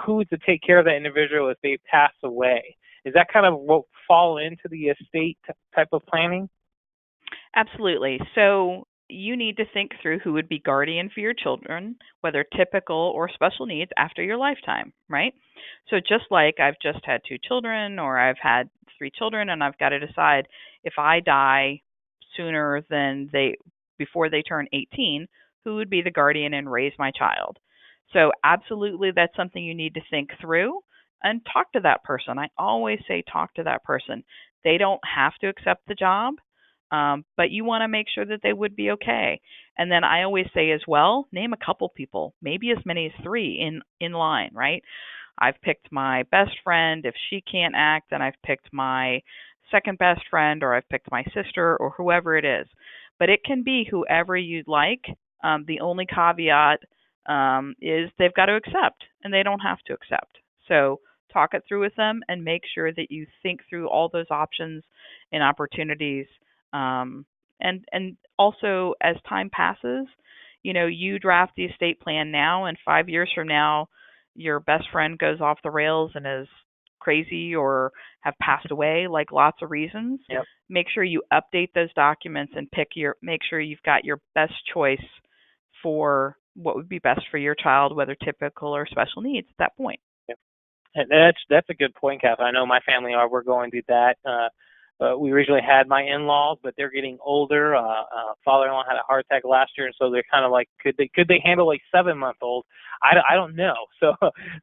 Who's to take care of that individual if they pass away? Is that kind of what fall into the estate type of planning? Absolutely. So you need to think through who would be guardian for your children, whether typical or special needs, after your lifetime, right? So just like I've just had 2 children, or I've had 3 children, and I've got to decide if I die sooner than before they turn 18, who would be the guardian and raise my child? So absolutely, that's something you need to think through and talk to that person. I always say talk to that person. They don't have to accept the job, but you want to make sure that they would be okay. And then I always say as well, name a couple people, maybe as many as 3 in line, right? I've picked my best friend. If she can't act, then I've picked my second best friend, or I've picked my sister, or whoever it is. But it can be whoever you'd like. The only caveat is they've got to accept, and they don't have to accept. So talk it through with them and make sure that you think through all those options and opportunities. And also, as time passes, you draft the estate plan now, and 5 years from now, your best friend goes off the rails and is crazy or have passed away, like lots of reasons. Yep. Make sure you update those documents and make sure you've got your best choice for what would be best for your child, whether typical or special needs at that point. Yep. And that's a good point, Kath. I know my family we're going through that. We originally had my in-laws, but they're getting older. Father-in-law had a heart attack last year, and so they're kind of like, could they handle a 7-month-old? I don't know. So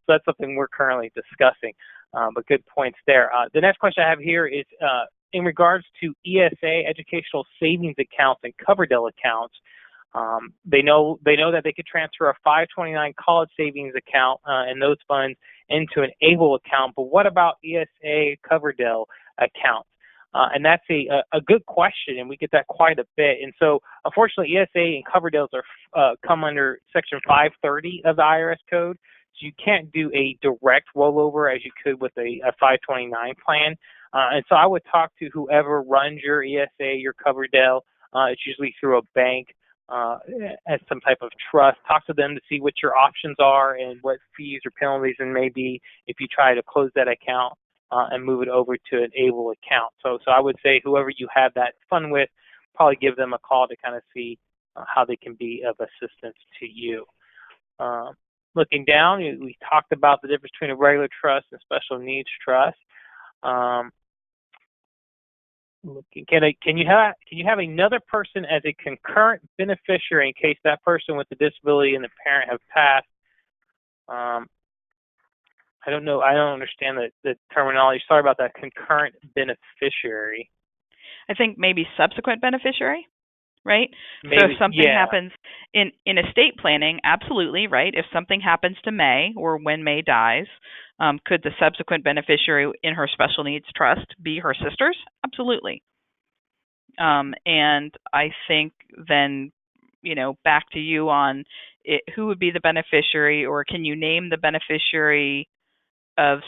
that's something we're currently discussing. But good points there. The next question I have here is in regards to ESA, educational savings accounts, and Coverdell accounts. They know that they could transfer a 529 college savings account and those funds into an ABLE account. But what about ESA Coverdell accounts? And that's a good question, and we get that quite a bit. And so, unfortunately, ESA and Coverdells are come under Section 530 of the IRS code. So you can't do a direct rollover as you could with a 529 plan. And so I would talk to whoever runs your ESA, your Coverdell. It's usually through a bank as some type of trust. Talk to them to see what your options are and what fees or penalties there may be if you try to close that account and move it over to an ABLE account. So I would say whoever you have that fund with, probably give them a call to kind of see how they can be of assistance to you. Looking down, we talked about the difference between a regular trust and special needs trust. Can you have another person as a concurrent beneficiary in case that person with the disability and the parent have passed? I don't know. I don't understand the terminology. Sorry about that. Concurrent beneficiary. I think maybe subsequent beneficiary, right? So if Maybe, something yeah. happens in estate planning, absolutely, right? If something happens to May or when May dies, could the subsequent beneficiary in her special needs trust be her sisters? Absolutely. And I think then, back to you on who would be the beneficiary, or can you name the beneficiary as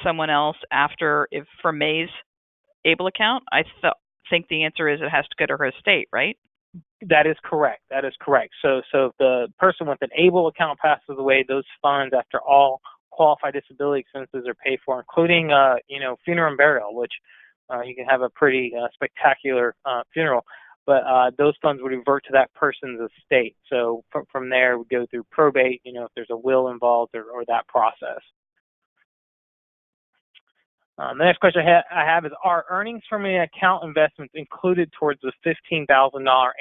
someone else after if for May's able account? I think the answer is it has to go to her estate, right? That is correct. That is correct. So if the person with an able account passes away, those funds, after all qualified disability expenses are paid for, including funeral and burial, which you can have a pretty spectacular funeral. But those funds would revert to that person's estate. So from there, we go through probate. If there's a will involved or that process. The next question I have is, are earnings from an account investments included towards the $15,000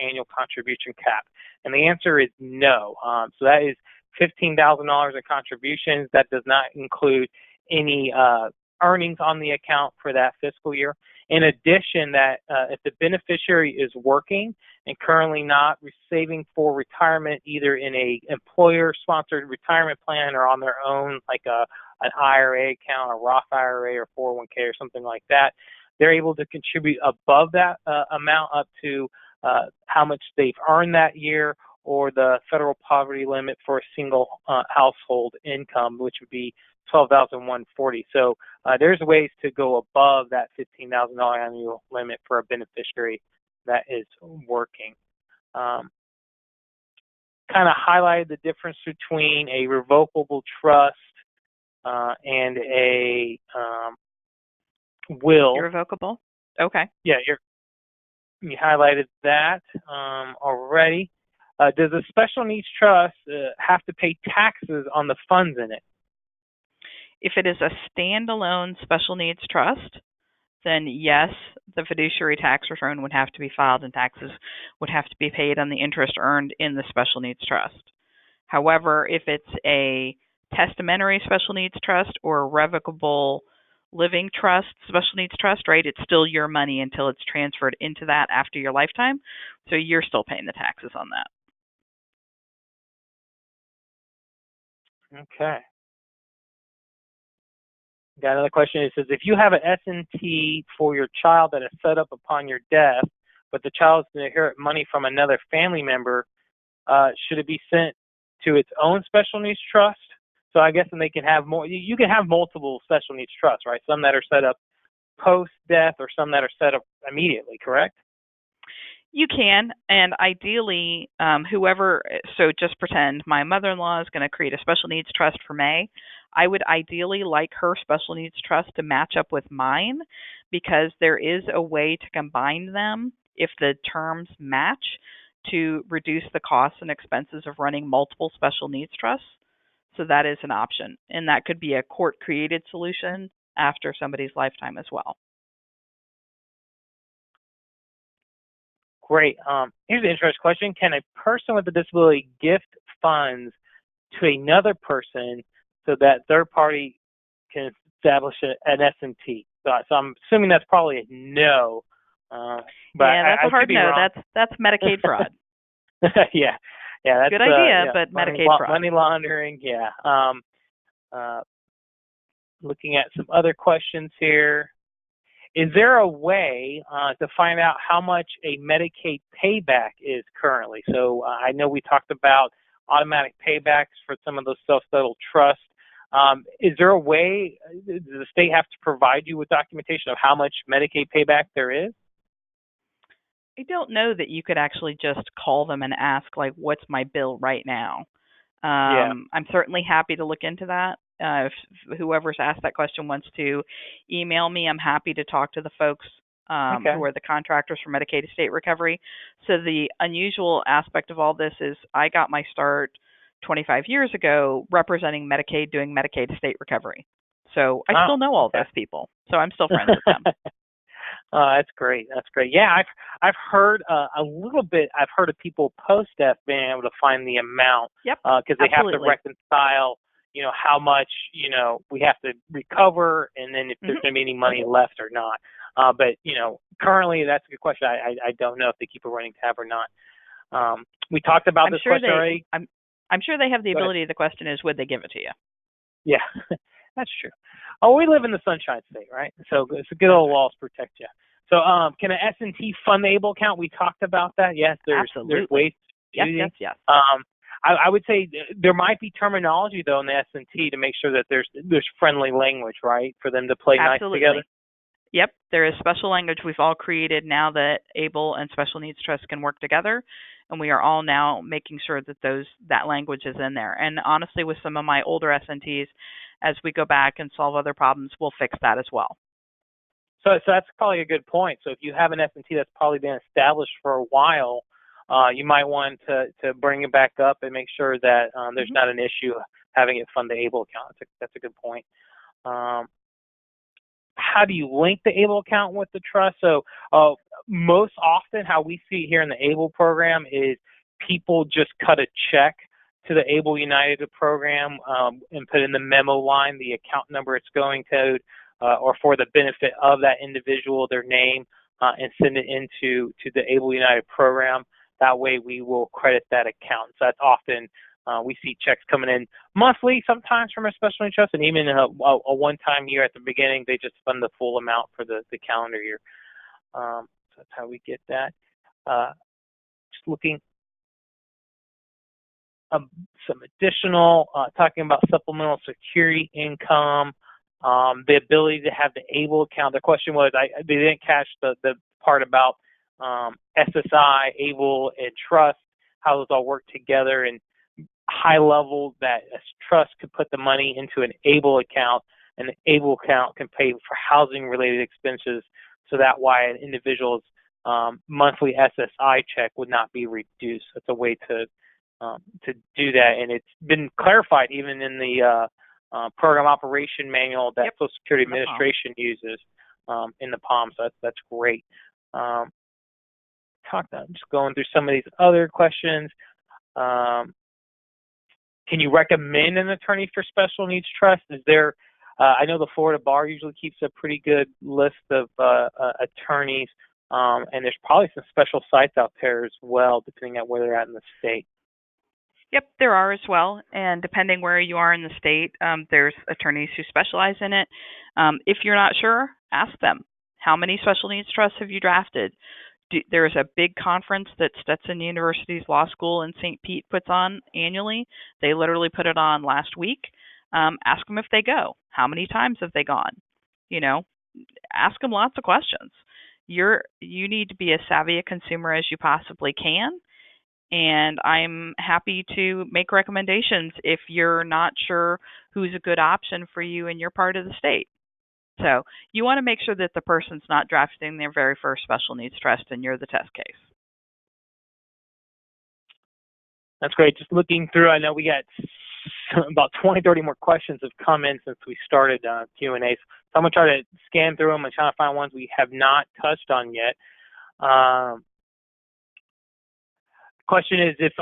annual contribution cap? And the answer is no. So that is $15,000 in contributions. That does not include any earnings on the account for that fiscal year. In addition, that if the beneficiary is working and currently not saving for retirement, either in a employer-sponsored retirement plan or on their own, like an IRA account, a Roth IRA or 401k or something like that, they're able to contribute above that amount up to how much they've earned that year, or the federal poverty limit for a single household income, which would be $12,140. So there's ways to go above that $15,000 annual limit for a beneficiary that is working. Kind of highlighted the difference between a revocable trust and a will. Irrevocable? Okay. Yeah, you highlighted that already. Does a special needs trust have to pay taxes on the funds in it? If it is a standalone special needs trust, then yes, the fiduciary tax return would have to be filed and taxes would have to be paid on the interest earned in the special needs trust. However, if it's a testamentary special needs trust or a revocable living trust, special needs trust, right, it's still your money until it's transferred into that after your lifetime. So you're still paying the taxes on that. Okay. Got another question. It says, if you have an S&T for your child that is set up upon your death, but the child is going to inherit money from another family member, should it be sent to its own special needs trust? So I guess then they can have more. You can have multiple special needs trusts, right? Some that are set up post-death or some that are set up immediately, correct? You can, and ideally, so just pretend my mother-in-law is going to create a special needs trust for May. I would ideally like her special needs trust to match up with mine, because there is a way to combine them if the terms match to reduce the costs and expenses of running multiple special needs trusts. So that is an option, and that could be a court-created solution after somebody's lifetime as well. Great. Here's an interesting question. Can a person with a disability gift funds to another person so that third party can establish an S&T? So I'm assuming that's probably a no. But yeah, that's a hard no. Wrong. That's Medicaid fraud. Yeah. That's good idea, but Medicaid fraud. Money laundering, yeah. Looking at some other questions here. Is there a way to find out how much a Medicaid payback is currently? So I know we talked about automatic paybacks for some of those self-settled trusts. Is there a way, does the state have to provide you with documentation of how much Medicaid payback there is? I don't know that you could actually just call them and ask, like, what's my bill right now? I'm certainly happy to look into that. If whoever's asked that question wants to email me, I'm happy to talk to the folks who are the contractors for Medicaid estate recovery. So the unusual aspect of all this is I got my start 25 years ago representing Medicaid, doing Medicaid estate recovery. So I still know all those people. So I'm still friends with them. That's great. That's great. Yeah, I've heard a little bit. I've heard of people post-death being able to find the amount. Yep. Because they have to reconcile, how much, we have to recover, and then if there's going to be any money left or not. But, currently that's a good question. I don't know if they keep a running tab or not. We talked about this question already. I'm sure they have the ability. The question is, would they give it to you? Yeah, that's true. Oh, we live in the Sunshine State, right? So it's a good old laws protect you. So can an S&T fund the ABLE account? We talked about that. Yes, there's ways to do it. Yes. I would say there might be terminology though in the S&T to make sure that there's friendly language, right, for them to play nice together. Yep, there is special language we've all created now that ABLE and Special Needs Trust can work together, and we are all now making sure that that language is in there. And honestly, with some of my older S&Ts, as we go back and solve other problems, we'll fix that as well. So that's probably a good point. So if you have an S&T that's probably been established for a while, you might want to bring it back up and make sure that there's not an issue having it fund the ABLE account. That's a good point. How do you link the ABLE account with the trust? So most often how we see here in the ABLE program is people just cut a check to the ABLE United program and put in the memo line the account number, its going code, or for the benefit of that individual, their name, and send it into the ABLE United program. That way we will credit that account. So that's often we see checks coming in monthly, sometimes from a special needs trust, and even a one-time year at the beginning, they just fund the full amount for the calendar year. So that's how we get that. Just looking some additional, talking about supplemental security income, the ability to have the ABLE account. The question was, they didn't catch the part about SSI, ABLE, and trust, how those all work together, and high level that a trust could put the money into an ABLE account, and the ABLE account can pay for housing related expenses, so that why an individual's monthly SSI check would not be reduced. That's a way to do that, and it's been clarified even in the program operation manual that Social Security Administration uses in the POM. So that's great. I'm just going through some of these other questions. Can you recommend an attorney for special needs trust? Is there, I know the Florida Bar usually keeps a pretty good list of attorneys, and there's probably some special sites out there as well, depending on where they're at in the state. Yep, there are as well, and depending where you are in the state, there's attorneys who specialize in it. If you're not sure, ask them. How many special needs trusts have you drafted? There's a big conference that Stetson University's Law School in St. Pete puts on annually. They literally put it on last week. Ask them if they go. How many times have they gone? Ask them lots of questions. You need to be as savvy a consumer as you possibly can, and I'm happy to make recommendations if you're not sure who's a good option for you in your part of the state. So you want to make sure that the person's not drafting their very first special needs trust and you're the test case. That's great. Just looking through, I know we got about 20, 30 more questions have come in since we started Q&A. So I'm going to try to scan through them and try to find ones we have not touched on yet. Question is, if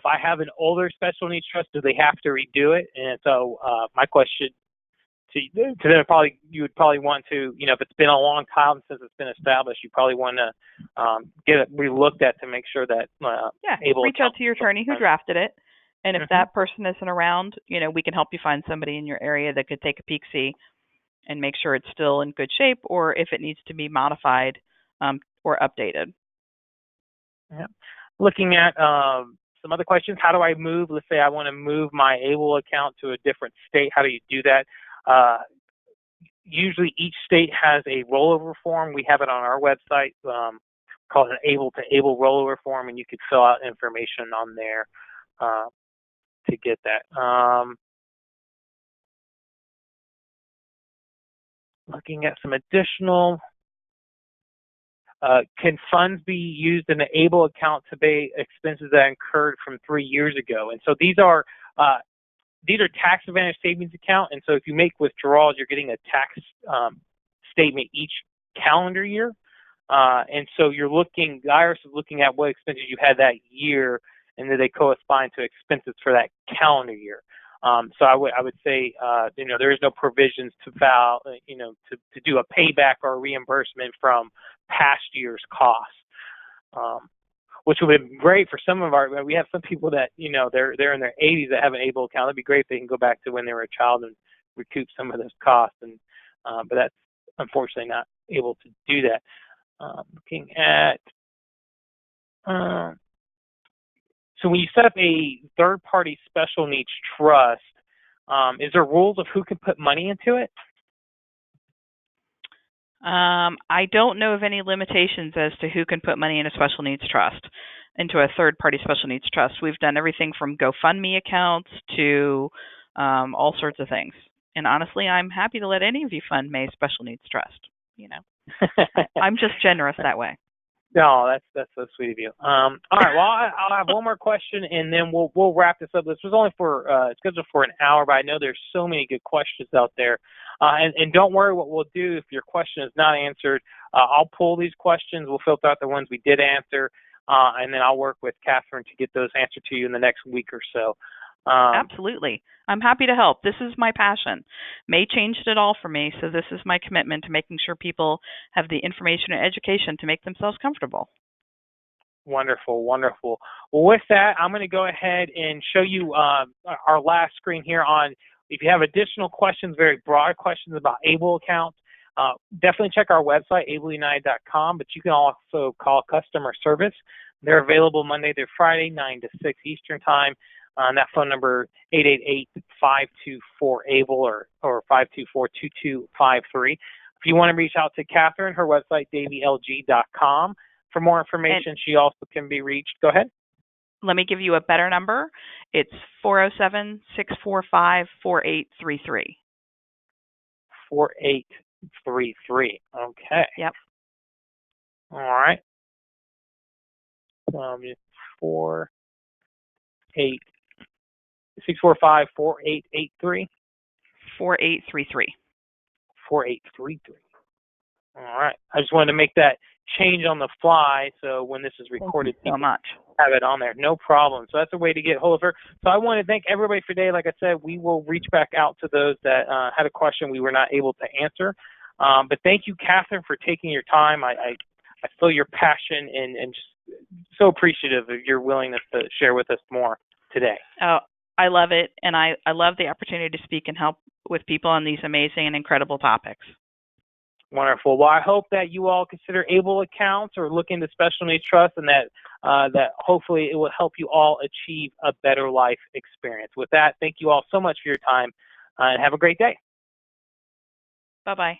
I have an older special needs trust, do they have to redo it? And so my question to them, you would probably want to, if it's been a long time since it's been established, you probably want to get it relooked at to make sure that reach out to your attorney who drafted it, and if that person isn't around, we can help you find somebody in your area that could take a peek-see and make sure it's still in good shape, or if it needs to be modified or updated. Yeah. Looking at some other questions, how do I move? Let's say I want to move my ABLE account to a different state. How do you do that? Usually each state has a rollover form. We have it on our website called an ABLE to ABLE rollover form, and you could fill out information on there to get that. Looking at some additional, can funds be used in the ABLE account to pay expenses that incurred from 3 years ago? And so these are tax advantage savings account, and so if you make withdrawals, you're getting a tax statement each calendar year, and so the IRS is looking at what expenses you had that year, and then they correspond to expenses for that calendar year. So I would say, there is no provisions to file, to do a payback or a reimbursement from past year's costs. Which would be great for some of we have some people that, they're in their 80s that have an ABLE account. It'd be great if they can go back to when they were a child and recoup some of those costs. But that's unfortunately not able to do that. Looking at, so when you set up a third-party special needs trust, is there rules of who can put money into it? I don't know of any limitations as to who can put money in a special needs trust, into a third-party special needs trust. We've done everything from GoFundMe accounts to all sorts of things. And honestly, I'm happy to let any of you fund my special needs trust. I'm just generous that way. No, that's so sweet of you. All right, well, I'll have one more question, and then we'll wrap this up. This was only scheduled for an hour, but I know there's so many good questions out there. And don't worry, what we'll do if your question is not answered, I'll pull these questions. We'll filter out the ones we did answer, and then I'll work with Catherine to get those answered to you in the next week or so. Absolutely. I'm happy to help. This is my passion. May changed it all for me, so this is my commitment to making sure people have the information and education to make themselves comfortable. Wonderful, wonderful. Well, with that, I'm going to go ahead and show you our last screen here on, if you have additional questions, very broad questions about ABLE accounts, definitely check our website, ableunited.com, but you can also call customer service. They're available Monday through Friday, 9 to 6 Eastern Time. That phone number, 888-524-ABLE or 524-2253. If you want to reach out to Catherine, her website, daveylg.com. For more information, she also can be reached. Go ahead. Let me give you a better number. It's 407-645-4833. 4833. Okay. Yep. All right. 645-4883. 4833. 4833. All right. I just wanted to make that change on the fly, so when this is recorded, Thank you so much. Have it on there. No problem. So that's a way to get hold of her. So I want to thank everybody for today. Like I said, we will reach back out to those that had a question we were not able to answer. But thank you, Catherine, for taking your time. I feel your passion and just so appreciative of your willingness to share with us more today. Oh, I love it, and I love the opportunity to speak and help with people on these amazing and incredible topics. Wonderful. Well, I hope that you all consider ABLE accounts or look into special needs trust, and that hopefully it will help you all achieve a better life experience. With that, thank you all so much for your time, and have a great day. Bye-bye.